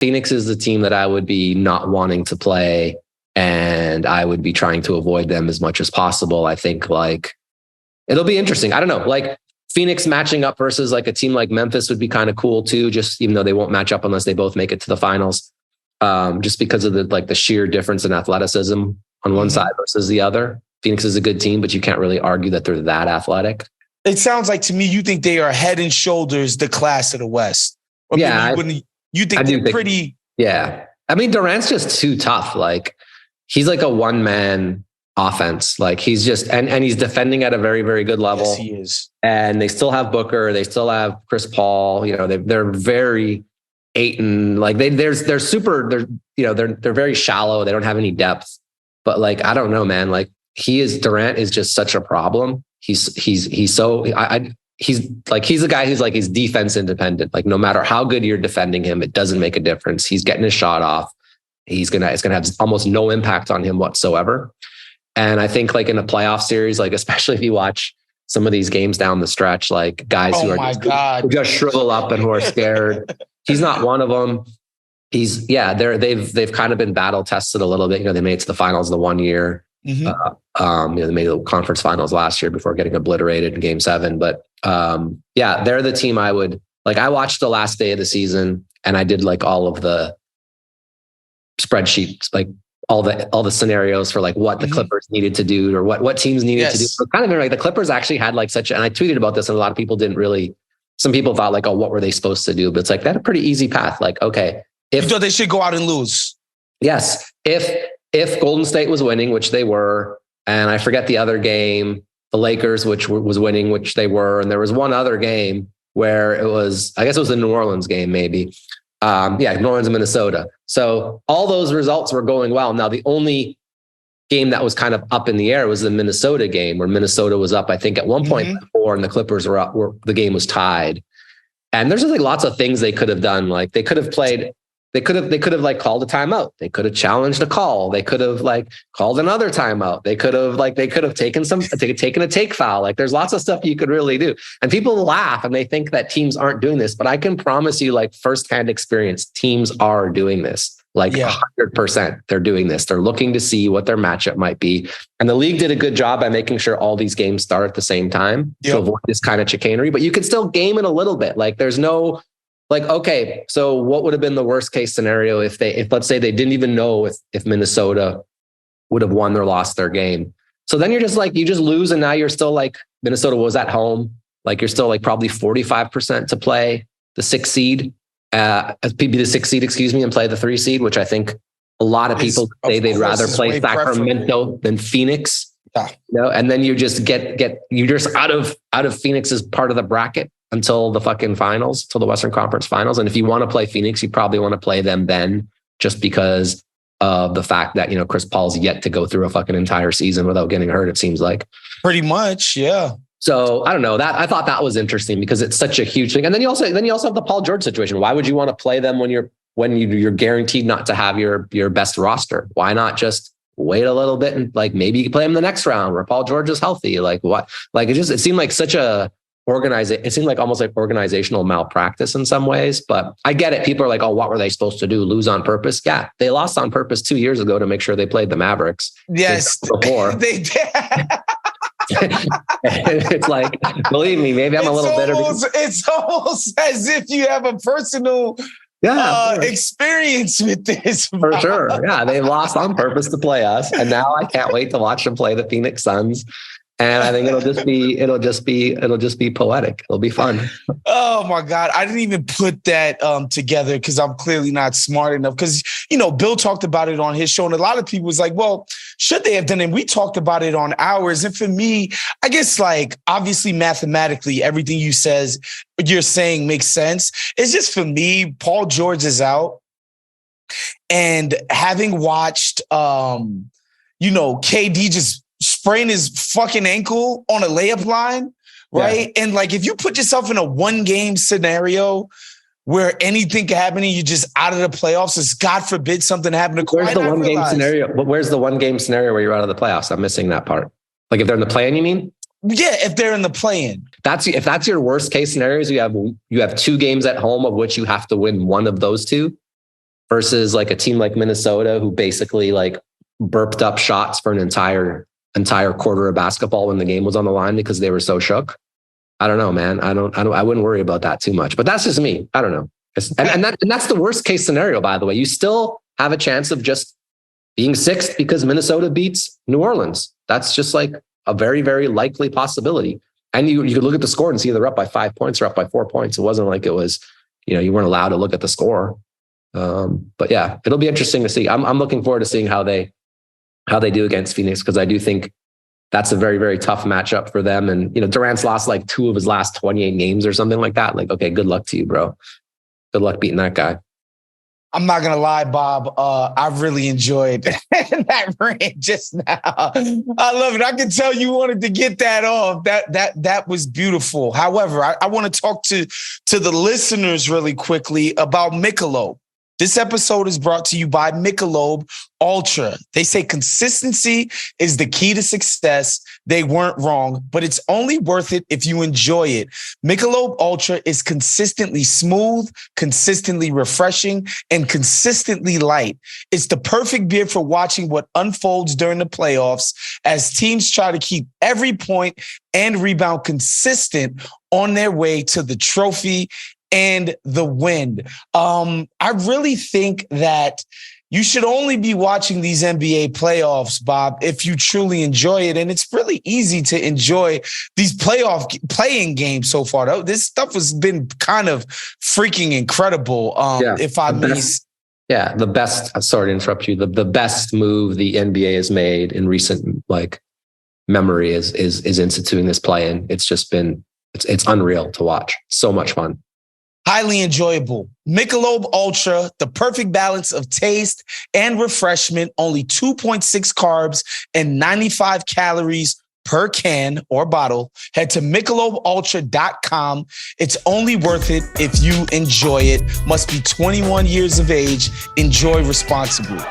Phoenix is the team that I would be not wanting to play, and I would be trying to avoid them as much as possible. I think like it'll be interesting. I don't know, like Phoenix matching up versus like a team like Memphis would be kind of cool too, just even though they won't match up unless they both make it to the finals. Just because of the sheer difference in athleticism on one side versus the other. Phoenix is a good team, but you can't really argue that they're that athletic. It sounds like to me you think they are head and shoulders the class of the West. Or yeah, you think they're pretty. Yeah, I mean Durant's just too tough. Like he's like a one-man offense. Like he's just and he's defending at a very, very good level. Yes, he is. And they still have Booker. They still have Chris Paul. You know, they're very Ayton. Like they're very shallow. They don't have any depth. But like I don't know, man. Like Durant is just such a problem. He's a guy who's like he's defense independent. Like no matter how good you're defending him, it doesn't make a difference. He's getting his shot off. It's gonna have almost no impact on him whatsoever. And I think like in a playoff series, like especially if you watch some of these games down the stretch, like guys who just shrivel up and who are scared. He's not one of them. They've kind of been battle tested a little bit. You know, they made it to the finals the 1 year. They made the conference finals last year before getting obliterated in Game 7. But they're the team I would like. I watched the last day of the season and I did like all of the spreadsheets, like all the scenarios for like what the Clippers needed to do or what teams needed to do. So kind of like the Clippers actually had like and I tweeted about this and a lot of people didn't really. Some people thought like, oh, what were they supposed to do? But it's like, they had a pretty easy path. Like, okay. You thought they should go out and lose. Yes. If Golden State was winning, which they were, and I forget the other game, the Lakers, which was winning, which they were. And there was one other game where I guess it was the New Orleans game, maybe. New Orleans and Minnesota. So all those results were going well. Now, the only game that was kind of up in the air was the Minnesota game where Minnesota was up, I think at one point before, and the Clippers were up where the game was tied. And there's just like lots of things they could have done. Like they could have played, they could have like called a timeout. They could have challenged a call. They could have like called another timeout. They could have taken a take foul. Like there's lots of stuff you could really do. And people laugh and they think that teams aren't doing this, but I can promise you like firsthand experience, teams are doing this. Like 100%, they're doing this. They're looking to see what their matchup might be. And the league did a good job by making sure all these games start at the same time to avoid this kind of chicanery, but you can still game it a little bit. Like there's no, like, okay, so what would have been the worst case scenario if let's say they didn't even know if Minnesota would have won or lost their game. So then you're just like, you just lose. And now you're still like, Minnesota was at home. Like you're still like probably 45% to play the 6 seed. Be the 6 seed, and play the 3 seed, which I think a lot of people say they'd rather play Sacramento than Phoenix. Yeah. You know, and then you just you're just out of Phoenix's part of the bracket until the fucking finals, till the Western Conference Finals. And if you want to play Phoenix, you probably want to play them then, just because of the fact that, you know, Chris Paul's yet to go through a fucking entire season without getting hurt, it seems like. Pretty much, yeah. So I don't know, that I thought that was interesting because it's such a huge thing. And then you also have the Paul George situation. Why would you want to play them when you're guaranteed not to have your best roster? Why not just wait a little bit and like maybe you can play him the next round where Paul George is healthy? Like what? Like it seemed like it seemed like almost like organizational malpractice in some ways, but I get it. People are like, oh, what were they supposed to do? Lose on purpose? Yeah, they lost on purpose 2 years ago to make sure they played the Mavericks. Yes, before they did. It's like, believe me, maybe I'm a little bitter. It's almost as if you have a personal experience with this. For sure. Yeah, they lost on purpose to play us. And now I can't wait to watch them play the Phoenix Suns. And I think it'll just be poetic. It'll be fun. Oh my God. I didn't even put that together because I'm clearly not smart enough. Because, you know, Bill talked about it on his show. And a lot of people was like, well, should they have done it? And we talked about it on ours. And for me, I guess like obviously mathematically, everything you're saying makes sense. It's just for me, Paul George is out. And having watched, KD just sprain his fucking ankle on a layup line, right? Yeah. And like, if you put yourself in a 1-game scenario where anything can happen and you're just out of the playoffs, it's God forbid something happened to Kawhi. Where's the 1-game scenario? But where's the 1-game scenario where you're out of the playoffs? I'm missing that part. Like if they're in the play-in, you mean? Yeah, if they're in the play-in. If that's your worst case scenarios, you have 2 games at home of which you have to win one of those 2. versus like a team like Minnesota, who basically like burped up shots for an entire quarter of basketball when the game was on the line because they were so shook. I don't know, man. I wouldn't worry about that too much, but that's just me. I don't know. And that's the worst case scenario, by the way. You still have a chance of just being sixth because Minnesota beats New Orleans. That's just like a very, very likely possibility. And you could look at the score and see they're up by 5 points or up by 4 points. It wasn't like it was, you weren't allowed to look at the score. But yeah, it'll be interesting to see. I'm looking forward to seeing how they do against Phoenix, because I do think that's a very, very tough matchup for them. And, Durant's lost like 2 of his last 28 games or something like that. Like, okay, good luck to you, bro. Good luck beating that guy. I'm not going to lie, Bob. I really enjoyed that rant just now. I love it. I can tell you wanted to get that off. That was beautiful. However, I want to talk to the listeners really quickly about Michelob. This episode is brought to you by Michelob Ultra. They say consistency is the key to success. They weren't wrong, but it's only worth it if you enjoy it. Michelob Ultra is consistently smooth, consistently refreshing, and consistently light. It's the perfect beer for watching what unfolds during the playoffs as teams try to keep every point and rebound consistent on their way to the trophy and the win. I really think that you should only be watching these NBA playoffs, Bob, if you truly enjoy it. And it's really easy to enjoy these playing games so far. Though this stuff has been kind of freaking incredible. If I may. Yeah, the best. Sorry to interrupt you. The best move the NBA has made in recent memory is instituting this play-in. It's just been it's unreal to watch. So much fun. Highly enjoyable. Michelob Ultra, the perfect balance of taste and refreshment, only 2.6 carbs and 95 calories per can or bottle. Head to MichelobUltra.com. It's only worth it if you enjoy it. Must be 21 years of age. Enjoy responsibly.